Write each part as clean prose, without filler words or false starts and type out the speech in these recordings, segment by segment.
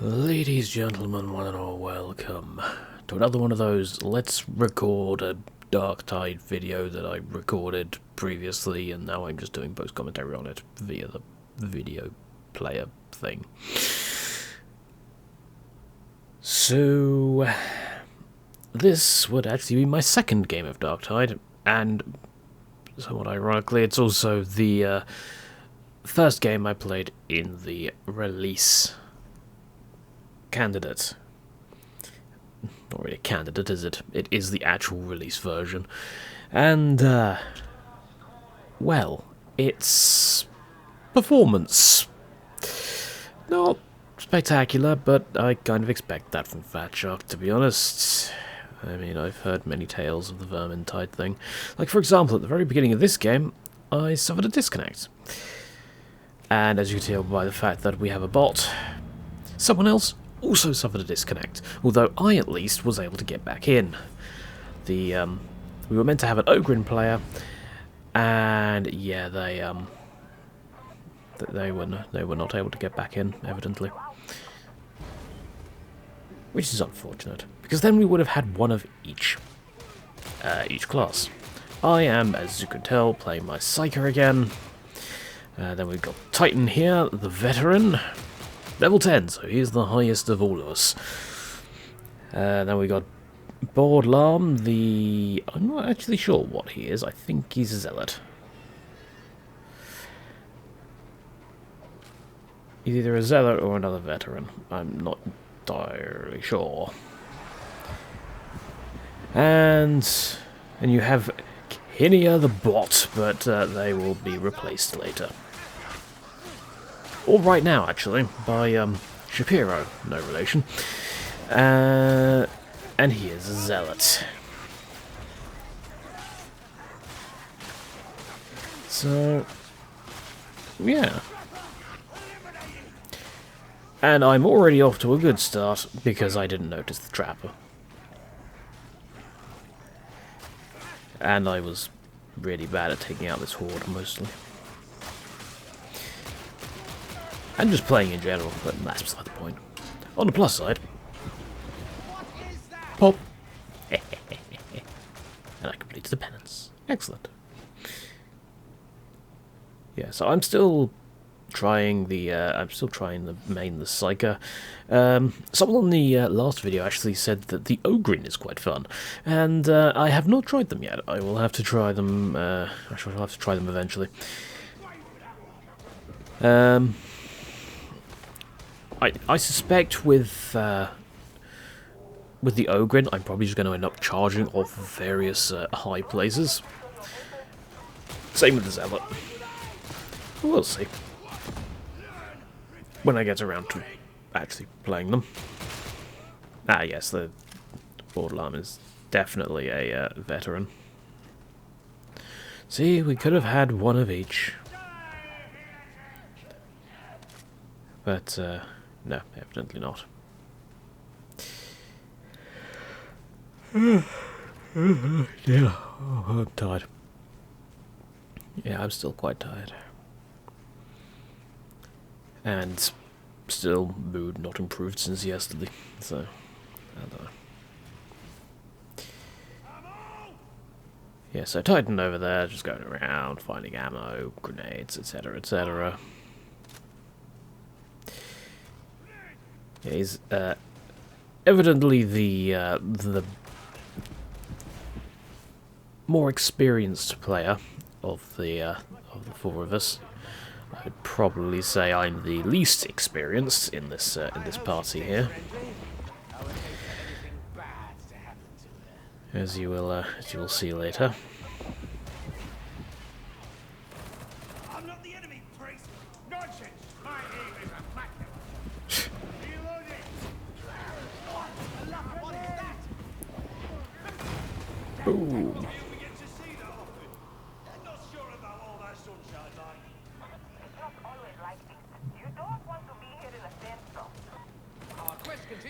Ladies, gentlemen, one and all, welcome to another one of those let's record a Darktide video that I recorded previously, and now I'm just doing post-commentary on it via the video player thing. So, this would actually be my second game of Darktide, and somewhat ironically, it's also the first game I played in the release candidate. Not really a candidate, is it? It is the actual release version. And, well, it's performance. Not spectacular, but I kind of expect that from Fat Shark, to be honest. I mean, I've heard many tales of the Vermintide thing. Like, for example, at the very beginning of this game, I suffered a disconnect. And as you can tell by the fact that we have a bot, someone else also suffered a disconnect, although I at least was able to get back in. We were meant to have an Ogrin player, and yeah, they were not able to get back in, evidently, which is unfortunate, because then we would have had one of each class. I am, as you can tell, playing my Psyker again. Then we've got Titan here, the veteran. Level 10, so he's the highest of all of us. Then we got Boardlarm, I'm not actually sure what he is. I think he's a Zealot. He's either a Zealot or another veteran. I'm not entirely sure. And you have Kinia the bot, but they will be replaced later. Or right now, actually, by Shapiro, no relation. And he is a Zealot. So, yeah. And I'm already off to a good start, because I didn't notice the Trapper. And I was really bad at taking out this horde, mostly. And just playing in general, but that's beside the point. On the plus side, pop. And I completed the penance. Excellent. Yeah, so I'm still trying the main, the Psyker. Someone on the last video actually said that the Ogrin is quite fun, and I have not tried them yet. I will have to try them. Actually, I'll have to try them eventually. I suspect with the Ogrin, I'm probably just going to end up charging off various high places. Same with the Zealot. We'll see when I get around to actually playing them. Ah, yes, the Boardlarm is definitely a veteran. See, we could have had one of each. But, no, evidently not. Yeah, oh, I'm tired. Yeah, I'm still quite tired. And still mood not improved since yesterday, so I don't know. Yeah, so Titan over there, just going around, finding ammo, grenades, etc., etc. Yeah, he's evidently the more experienced player of the four of us. I would probably say I'm the least experienced in this party here, as you will see later. I'm not the enemy, priest. Nonsense. My aim is immaculate. Boom.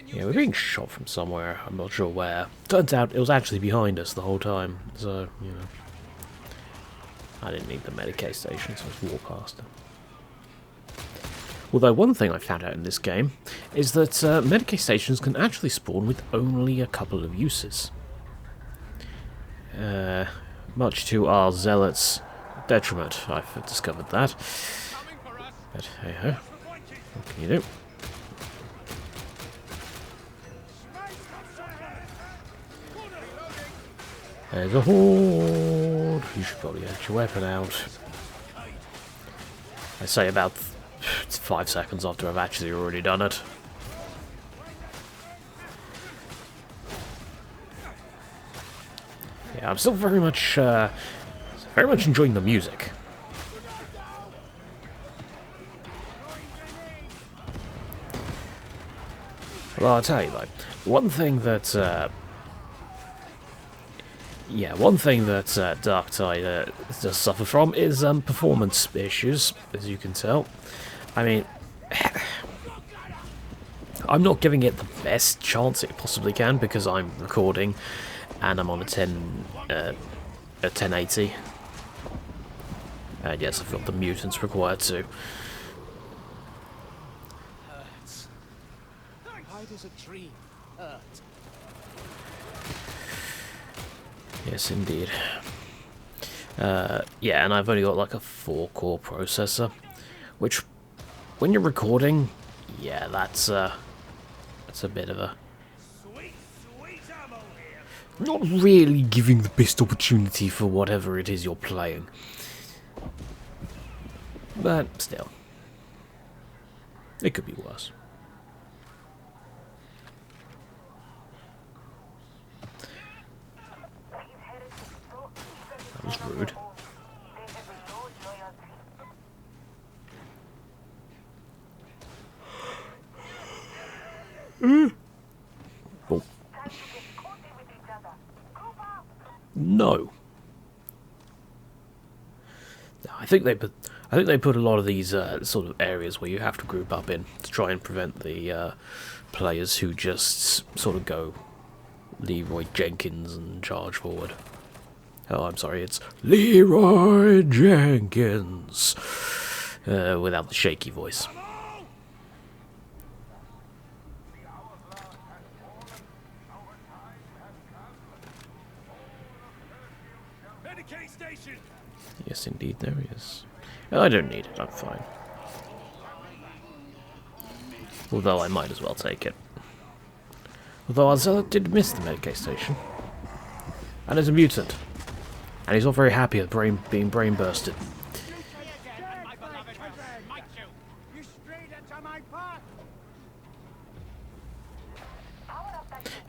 Yeah, we're being shot from somewhere, I'm not sure where. Turns out it was actually behind us the whole time, so, you know. I didn't need the Medicaid station, so I just walked past it. Although one thing I found out in this game is that Medicae stations can actually spawn with only a couple of uses. Much to our zealots' detriment, I've discovered that. But hey ho, what can you do? There's a horde. You should probably get your weapon out. I say about 5 seconds after I've actually already done it. Yeah, I'm still very much enjoying the music. Well, I'll tell you, like, one thing that Darktide does suffer from is performance issues, as you can tell. I mean, I'm not giving it the best chance it possibly can because I'm recording and I'm on a 1080. And yes, I've got the mutants required too. Hurts. Why does a tree hurt? Yes, indeed. Yeah, and I've only got like a 4-core processor, which, when you're recording, yeah, that's a bit of a not really giving the best opportunity for whatever it is you're playing. But still, it could be worse. That was rude. Oh. No. I think they put a lot of these sort of areas where you have to group up in to try and prevent the players who just sort of go Leroy Jenkins and charge forward. Oh, I'm sorry, it's Leroy Jenkins without the shaky voice. Yes, indeed, there is. I don't need it, I'm fine. Although I might as well take it. Although our zealot did miss the Medicae station. And is a mutant. And he's not very happy at being brain bursted.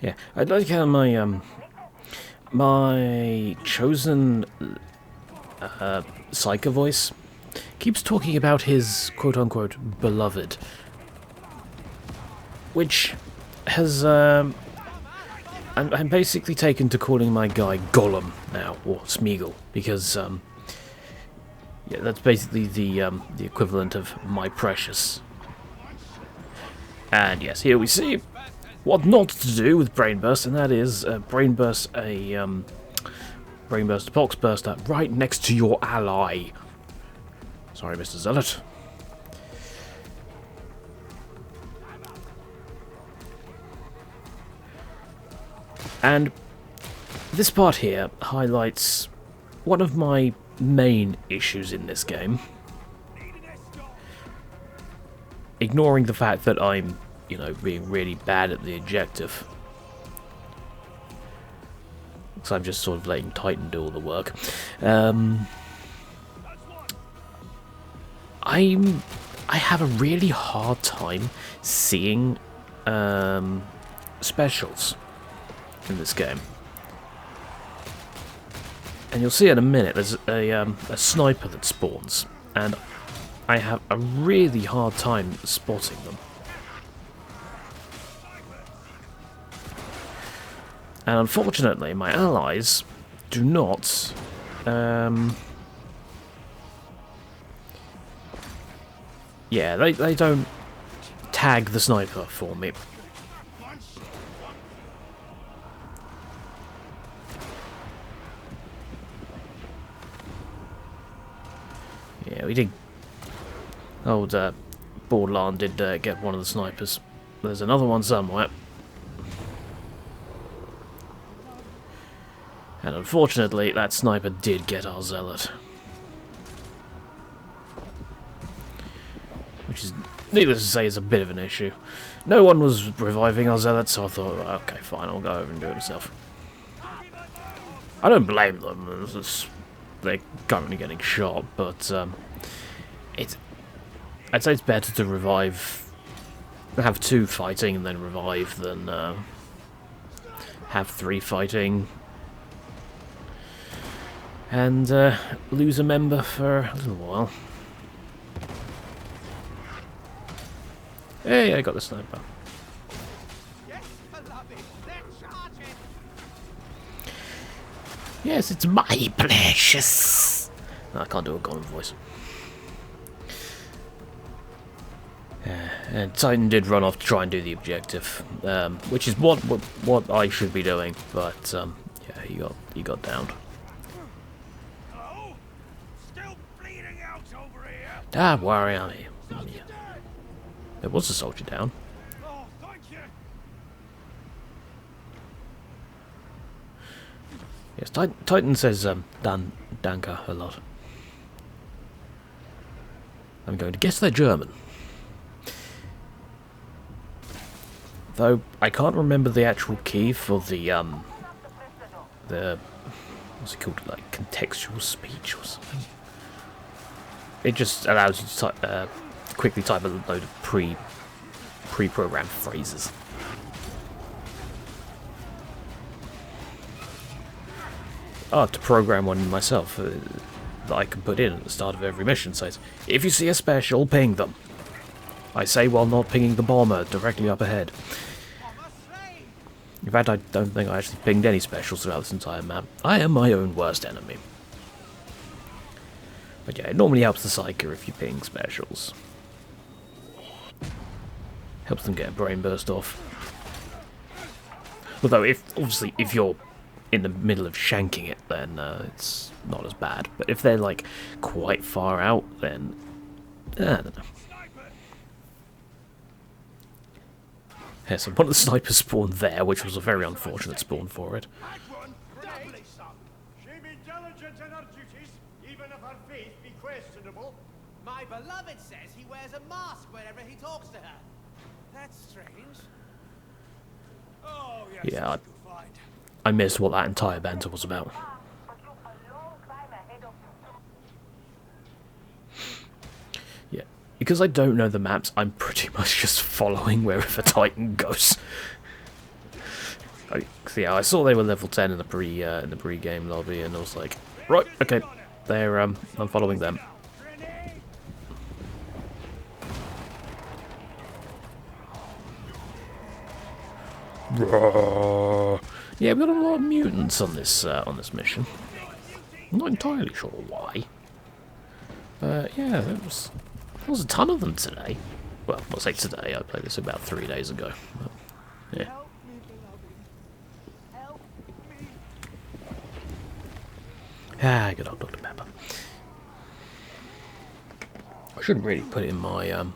Yeah, I'd like how my chosen psyker voice keeps talking about his quote-unquote beloved, which has I'm basically taken to calling my guy Gollum now, or Smeagol, because yeah, that's basically the equivalent of my precious. And yes, here we see what not to do with Brain Burst, and that is Brain Burst a Brain Burst Box Burster right next to your ally. Sorry, Mr. Zealot. And this part here highlights one of my main issues in this game. Ignoring the fact that I'm, you know, being really bad at the objective. Because I'm just sort of letting Titan do all the work. I have a really hard time seeing specials in this game. And you'll see in a minute, there's a sniper that spawns, and I have a really hard time spotting them. And unfortunately, my allies do not yeah, they don't tag the sniper for me. Yeah, we did old Borderland did get one of the snipers. There's another one somewhere. And unfortunately, that sniper did get our zealot. Which is, needless to say, is a bit of an issue. No one was reviving our zealot, so I thought, okay, fine, I'll go over and do it myself. I don't blame them. They're currently getting shot, but I'd say it's better to have 2 fighting and then revive than have 3 fighting and lose a member for a little while. Hey, I got the sniper. Yes, it's my precious. No, I can't do a Gollum voice. And Titan did run off to try and do the objective, which is what I should be doing, but yeah, he got downed. Oh, still bleeding out over here. Don't worry, I'm here. There was a soldier down. Oh, thank you. Yes, Titan says Danke a lot. I'm going to guess they're German. Though I can't remember the actual key for the what's it called, like contextual speech or something. It just allows you to quickly type a load of pre-programmed phrases. To program one myself that I can put in at the start of every mission. Says, if you see a special, ping them. I say while not pinging the bomber directly up ahead. In fact, I don't think I actually pinged any specials throughout this entire map. I am my own worst enemy. But yeah, it normally helps the Psyker if you ping specials. Helps them get a brain burst off. Although, obviously, if you're in the middle of shanking it, then it's not as bad. But if they're, like, quite far out, then I don't know. Yeah, so one of the snipers spawned there, which was a very unfortunate spawn for it. She be diligent in her duties, even if her faith be questionable. My beloved says he wears a mask whenever he talks to her. That's strange. Oh, yes, Yeah, it's good find. I missed what that entire banter was about. Yeah, because I don't know the maps, I'm pretty much just following wherever Titan goes. Yeah, I saw they were level 10 in the pre-game lobby, and I was like, right, okay, they're I'm following them. Yeah, we got a lot of mutants on this mission. I'm not entirely sure why. But yeah, there was a ton of them today. Well, I'll say today. I played this about 3 days ago. But, yeah. Help me, beloved. Help me. Good old Dr. Pepper. I shouldn't really put it in my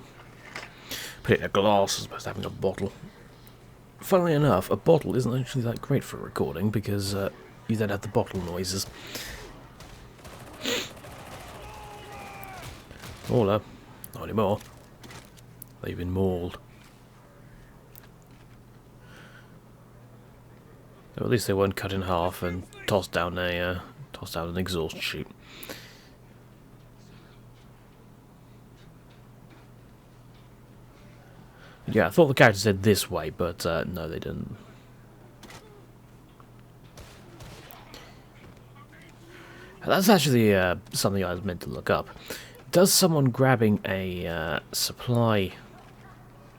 put it in a glass as opposed to having a bottle. Funnily enough, a bottle isn't actually that great for recording because you then have the bottle noises. Not anymore. They've been mauled. Or at least they weren't cut in half and tossed down an exhaust chute. Yeah, I thought the character said this way, but no, they didn't. That's actually something I was meant to look up. Does someone grabbing a supply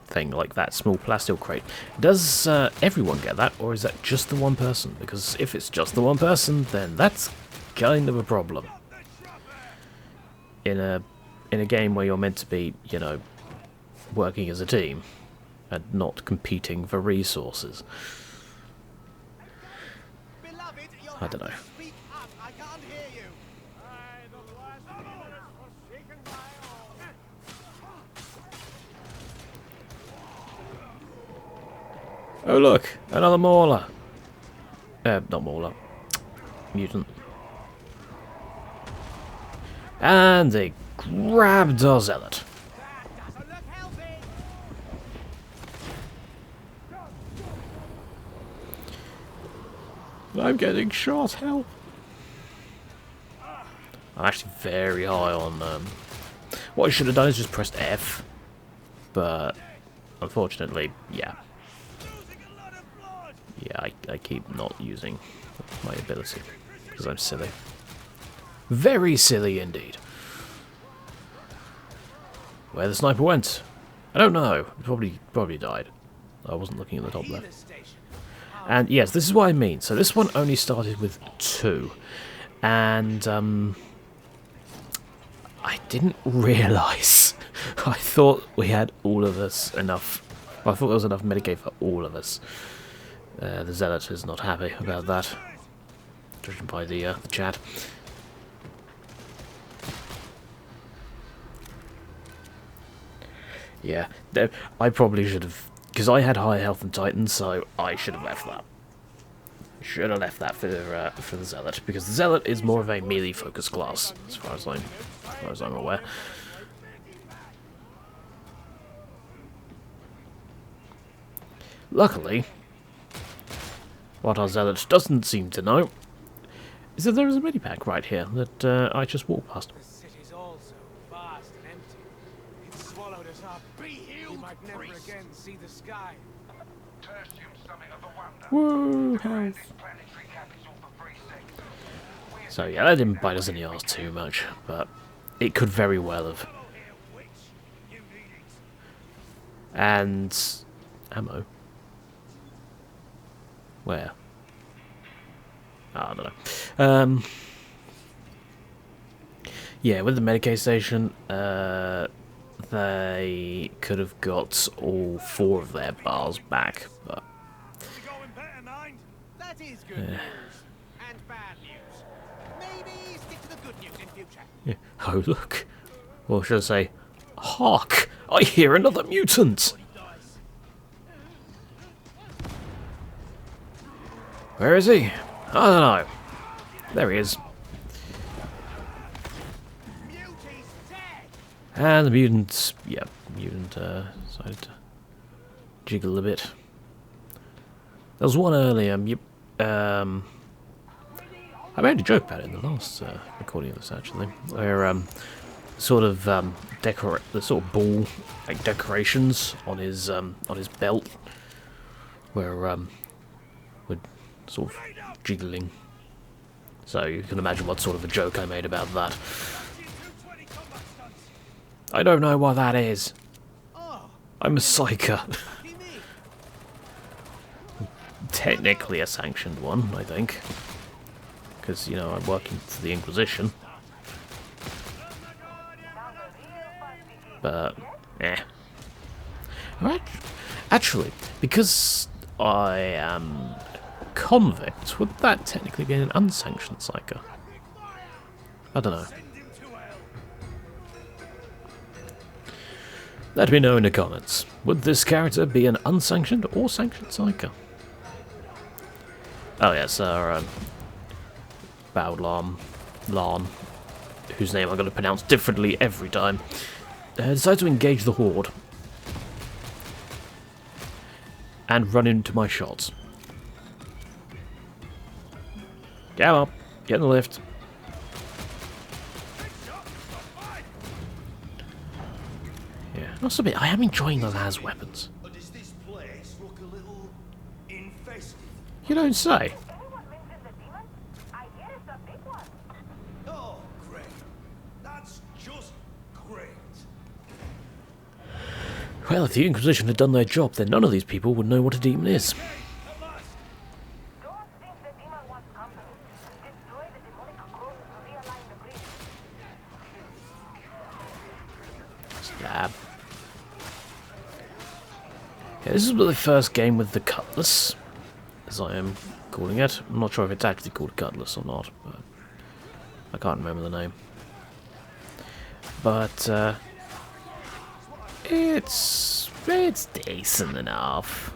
thing like that small plastic crate, does everyone get that, or is that just the one person? Because if it's just the one person, then that's kind of a problem. In a game where you're meant to be, you know, working as a team and not competing for resources. Beloved, you'll I don't know. have to speak up. I can't hear you. Aye, the last 3 minutes forsaken by all. Oh look, another mauler. Not mauler. Mutant. And they grabbed our zealot. That doesn't look healthy. I'm getting shot, help. I'm actually very high on what I should have done is just pressed F. But unfortunately, yeah. Yeah, I keep not using my ability because I'm silly. Very silly indeed. Where the sniper went? I don't know. Probably died. I wasn't looking at the top left. And yes, this is what I mean. So this one only started with 2. And I didn't realise. I thought we had all of us enough. I thought there was enough Medicaid for all of us. The Zealot is not happy about that, judging by the chat. Yeah, I probably should have, because I had high health and Titan, so I should have left that. Should have left that for the Zealot, because the Zealot is more of a melee focused class, as far as I'm aware. Luckily, what our Zealot doesn't seem to know is that there is a medipack right here that I just walked past. The city's all so vast and empty. It swallowed us up. Be healed, we might never again see the sky. Whoa, health. So yeah, that didn't bite us in the arse too much, but it could very well have. And ammo. Where? Oh, I don't know. Yeah, with the Medicaid station, they could have got all 4 of their bars back, but That is good news. And bad news. Maybe stick to the good news in future. yeah. Oh look, or should I say, hark! I hear another mutant. Where is he? I don't know. There he is. Mutie's dead. And the mutant, yeah, decided to jiggle a bit. There was one earlier. I made a joke about it in the last recording of this actually, where sort of the sort of ball like decorations on his belt, where would sort of jiggling. So you can imagine what sort of a joke I made about that. I don't know what that is. Oh, I'm a psyker. lucky me. Technically a sanctioned one, I think. Because, you know, I'm working for the Inquisition. But, eh. Right. Actually, because I am convict, would that technically be an unsanctioned psyker? I don't know. Let me know in the comments. Would this character be an unsanctioned or sanctioned psyker? Oh yes, our Bowdlarm, Larn, whose name I'm going to pronounce differently every time, decides to engage the Horde and run into my shots. Get up, get in the lift. Yeah, I must admit, I am enjoying the las weapons. Does this place look a little infested? You don't say. Oh, great. That's just great. Well, if the Inquisition had done their job, then none of these people would know what a demon is. Stab. Yeah, this is the first game with the cutlass, as I am calling it. I'm not sure if it's actually called cutlass or not, but I can't remember the name. But it's decent enough.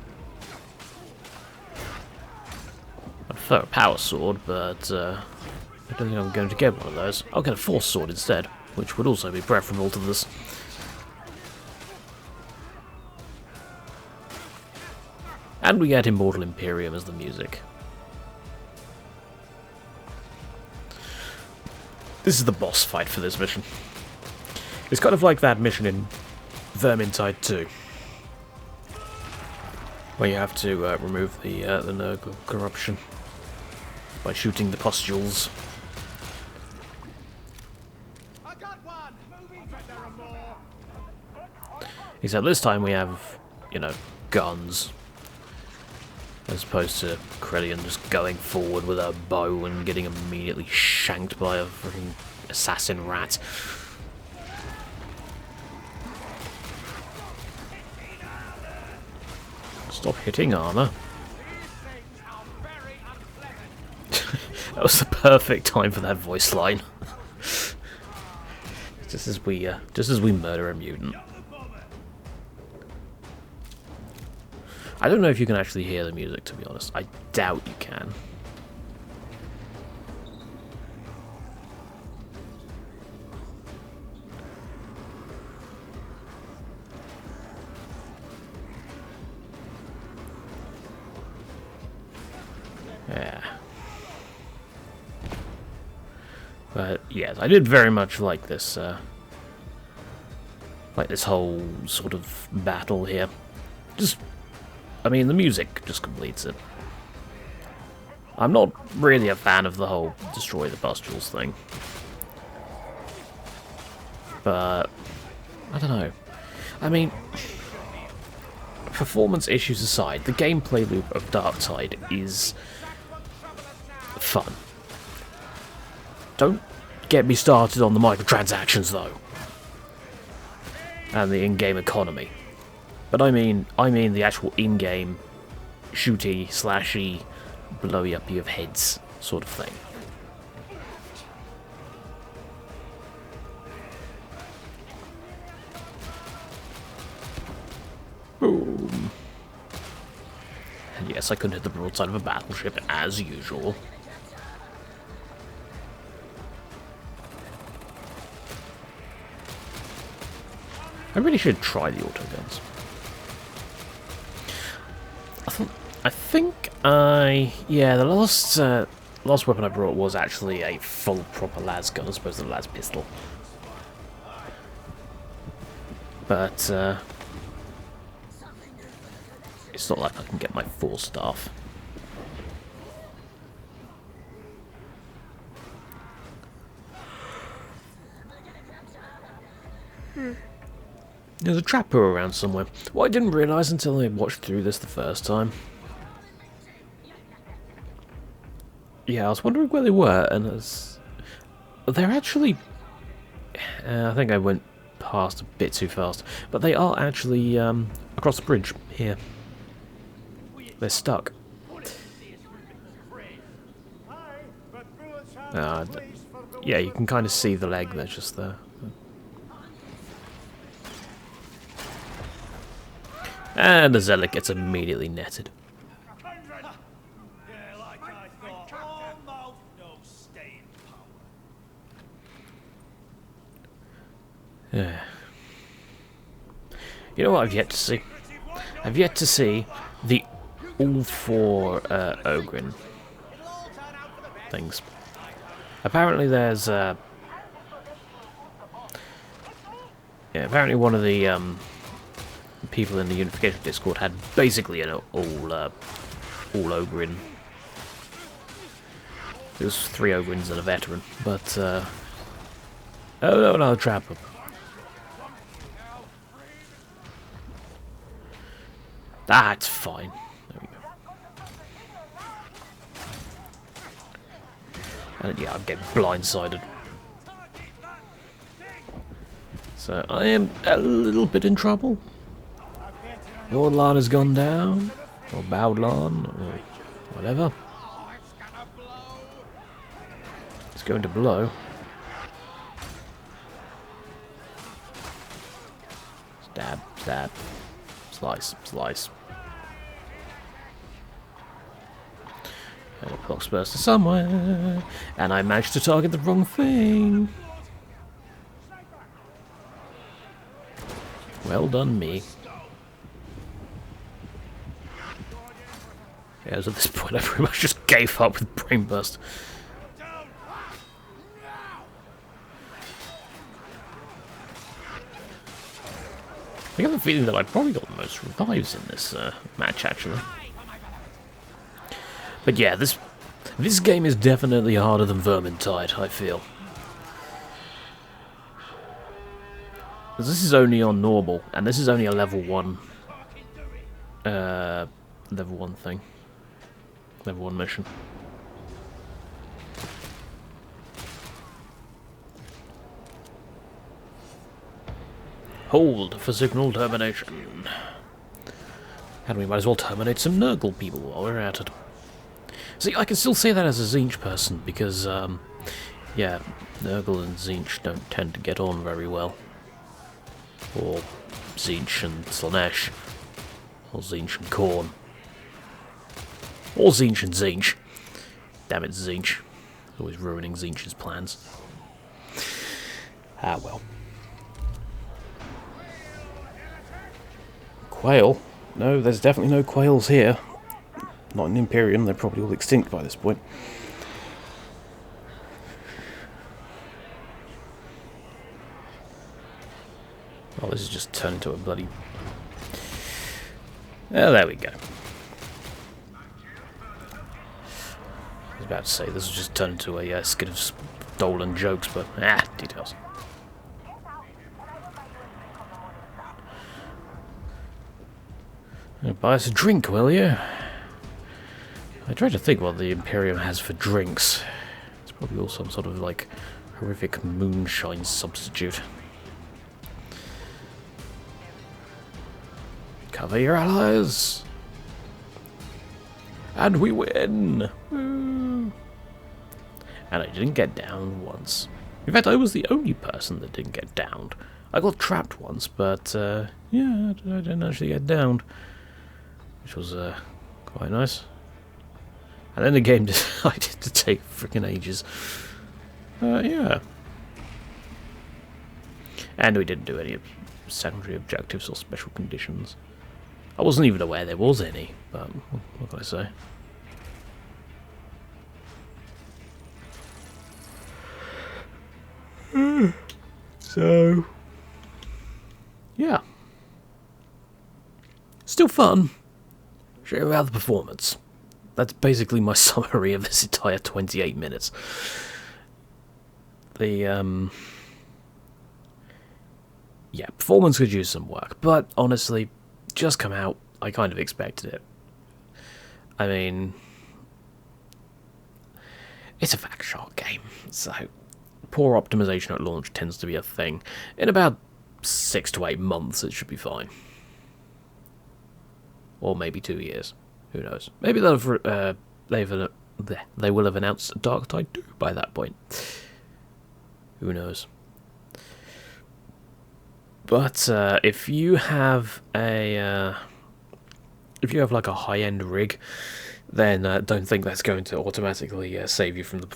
prefer a power sword, but I don't think I'm going to get one of those. I'll get a force sword instead, which would also be preferable to this. And we get Immortal Imperium as the music. This is the boss fight for this mission. It's kind of like that mission in Vermintide 2, where you have to remove the Nurgle corruption by shooting the pustules. I got one. Moving. There are more. Except this time we have, you know, guns, as opposed to Krellian just going forward with a bow and getting immediately shanked by a freaking assassin rat. Stop hitting armor. That was the perfect time for that voice line. just as we murder a mutant. I don't know if you can actually hear the music, to be honest. I doubt you can. Yeah. But yes, I did very much like this whole sort of battle here. I mean, the music just completes it. I'm not really a fan of the whole destroy the pustules thing. But I don't know. I mean, performance issues aside, the gameplay loop of Darktide is fun. Don't get me started on the microtransactions though, and the in-game economy. But I mean the actual in-game shooty, slashy, blowy uppy of heads sort of thing. Boom. And yes, I couldn't hit the broadside of a battleship as usual. I really should try the autoguns. Yeah, the last weapon I brought was actually a full proper las gun as opposed to the las pistol. But it's not like I can get my force staff. There's a trapper around somewhere. What I didn't realise until I watched through this the first time. Yeah, I was wondering where they were, and they're actually... I think I went past a bit too fast, but they are actually across the bridge here. They're stuck. Yeah, you can kind of see the leg that's just there. And the Zealot gets immediately netted. Yeah. You know what I've yet to see? I've yet to see the all four Ogren things. Apparently there's yeah, apparently one of the people in the Unification Discord had basically an all Ogren. It was 3 Ogrens and a veteran, but oh no, another trapper. That's fine. There we go. And yeah, I'm getting blindsided. So I am a little bit in trouble. Your line has gone down, or Bowdlan, or whatever. It's going to blow. Stab, stab. Slice, slice. And a poxburster somewhere. And I managed to target the wrong thing. Well done, me. Yeah, so at this point I pretty much just gave up with Brain Burst. I have a feeling that I probably got the most revives in this match, actually. But yeah, this game is definitely harder than Vermintide, I feel. Because this is only on normal, and this is only a level 1 thing. Level 1 mission. Hold for signal termination. And we might as well terminate some Nurgle people while we're at it. See, I can still say that as a Tzeentch person, because, yeah, Nurgle and Tzeentch don't tend to get on very well. Or Tzeentch and Slanesh. Or Tzeentch and Khorne. Or Tzeentch and Tzeentch. Damn it, Tzeentch. Always ruining Tzeentch's plans. Ah, well. Quail? No, there's definitely no quails here. Not in Imperium, they're probably all extinct by this point. Oh, this has just turned into a bloody... Oh, there we go. I was about to say, this has just turned into a skit of stolen jokes, but details. Buy us a drink, will you? I try to think what the Imperium has for drinks. It's probably all some sort of, like, horrific moonshine substitute. Cover your allies! And we win! Woo. And I didn't get downed once. In fact, I was the only person that didn't get downed. I got trapped once, but, yeah, I didn't actually get downed. Which was, quite nice. And then the game decided to take freaking ages. Yeah. And we didn't do any secondary objectives or special conditions. I wasn't even aware there was any, but what can I say? So... yeah. Still fun. Show you about the performance. That's basically my summary of this entire 28 minutes. The, yeah, performance could use some work, but honestly, just come out, I kind of expected it. I mean, it's a fact shot game, so poor optimization at launch tends to be a thing. In about 6 to 8 months, it should be fine. Or maybe 2 years. Who knows? Maybe they will have announced Darktide 2 by that point. Who knows? But if you have a like a high-end rig, then don't think that's going to automatically save you from the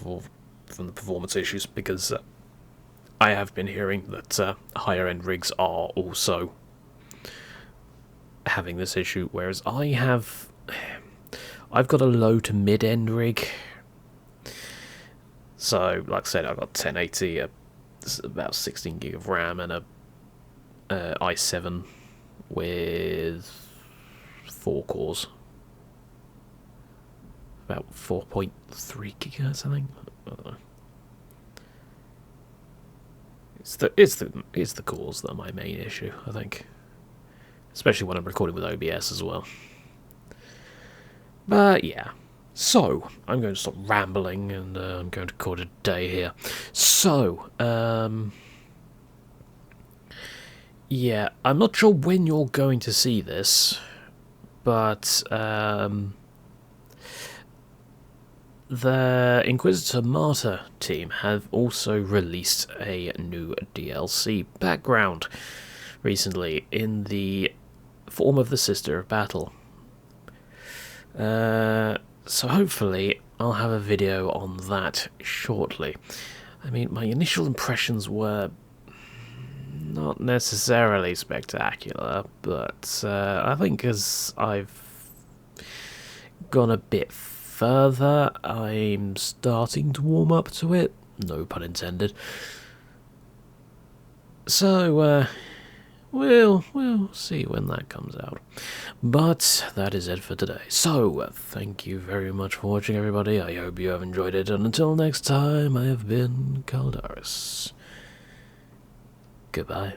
performance issues, because I have been hearing that higher-end rigs are also having this issue, whereas I've got a low to mid-end rig. So, like I said, I've got 1080, about 16 gig of RAM, and a i7 with 4 cores, about 4.3 gigahertz, I think. I don't know. It's the cores that are my main issue, I think, especially when I'm recording with OBS as well. But yeah, so I'm going to stop rambling, and I'm going to call it a day here. So, yeah, I'm not sure when you're going to see this, but the Inquisitor Martyr team have also released a new DLC background recently in the form of the Sister of Battle. So hopefully I'll have a video on that shortly. I mean, my initial impressions were not necessarily spectacular, but I think as I've gone a bit further, I'm starting to warm up to it. No pun intended. So, we'll see when that comes out. But that is it for today. So, thank you very much for watching, everybody. I hope you have enjoyed it, and until next time, I have been Caldaris. Goodbye.